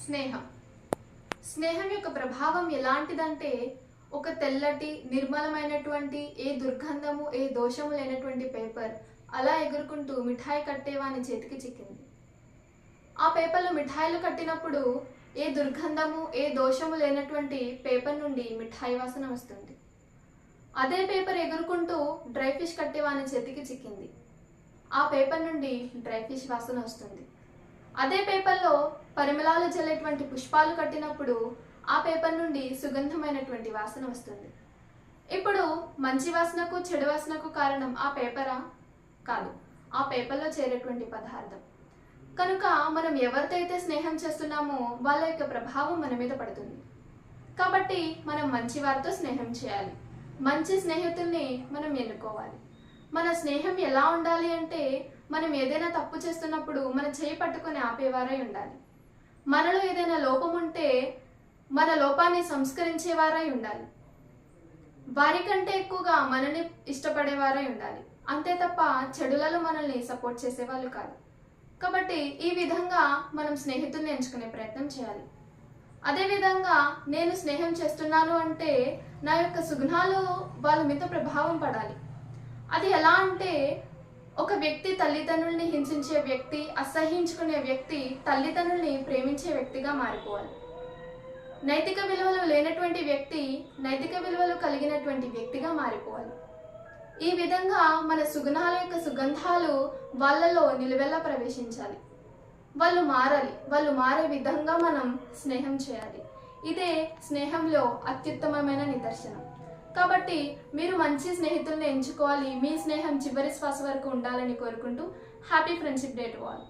స్నేహం స్నేహం యొక్క ప్రభావం ఎలాంటిదంటే ఒక తెల్లటి నిర్మలమైనటువంటి ఏ దుర్గంధము ఏ దోషము లేనటువంటి పేపర్ అలా ఎగురుకుంటూ మిఠాయి కట్టేవాని చేతికి చిక్కింది. ఆ పేపర్లో మిఠాయిలు కట్టినప్పుడు ఏ దుర్గంధము ఏ దోషము లేనటువంటి పేపర్ నుండి మిఠాయి వాసన వస్తుంది. అదే పేపర్ ఎగురుకుంటూ డ్రై ఫిష్ కట్టేవాని చేతికి చిక్కింది. ఆ పేపర్ నుండి డ్రై ఫిష్ వాసన వస్తుంది. అదే పేపర్లో పరిమళాలు జల్లేటువంటి పుష్పాలు కట్టినప్పుడు ఆ పేపర్ నుండి సుగంధమైనటువంటి వాసన వస్తుంది. ఇప్పుడు మంచి వాసనకు చెడు వాసనకు కారణం ఆ పేపరా? కాదు, ఆ పేపర్లో చేరేటువంటి పదార్థం. కనుక మనం ఎవరితో అయితే స్నేహం చేస్తున్నామో వాళ్ళ యొక్క ప్రభావం మన మీద పడుతుంది. కాబట్టి మనం మంచి వారితో స్నేహం చేయాలి. మంచి స్నేహితుల్ని మనం ఎన్నుకోవాలి. మన స్నేహం ఎలా ఉండాలి అంటే మనం ఏదైనా తప్పు చేస్తున్నప్పుడు మన చేయి పట్టుకొని ఆపేవారై ఉండాలి. మనలో ఏదైనా లోపం ఉంటే మన లోపాన్ని సంస్కరించేవారై ఉండాలి. వారికంటే ఎక్కువగా మనని ఇష్టపడేవారై ఉండాలి. అంతే తప్ప చెడులలో మనల్ని సపోర్ట్ చేసేవాళ్ళు కాదు. కాబట్టి ఈ విధంగా మనం స్నేహితుల్ని ఎంచుకునే ప్రయత్నం చేయాలి. అదేవిధంగా నేను స్నేహం చేస్తున్నాను అంటే నా యొక్క సుగుణాలు వాళ్ళ మీద ప్రభావం పడాలి. అది ఎలా అంటే ఒక వ్యక్తి తల్లిదండ్రుల్ని హింసించే వ్యక్తి, అసహించుకునే వ్యక్తి తల్లిదండ్రుల్ని ప్రేమించే వ్యక్తిగా మారిపోవాలి. నైతిక విలువలు లేనటువంటి వ్యక్తి నైతిక విలువలు కలిగినటువంటి వ్యక్తిగా మారిపోవాలి. ఈ విధంగా మన సుగుణాల యొక్క సుగంధాలు వాళ్ళలో నిలువెల్లా ప్రవేశించాలి. వాళ్ళు మారాలి. వాళ్ళు మారే విధంగా మనం స్నేహం చేయాలి. ఇదే స్నేహంలో అత్యుత్తమమైన నిదర్శనం. కాబట్టి మీరు మంచి స్నేహితుల్ని ఎంచుకోవాలి. మీ స్నేహం చివరి శ్వాస వరకు ఉండాలని కోరుకుంటూ happy friendship day to all.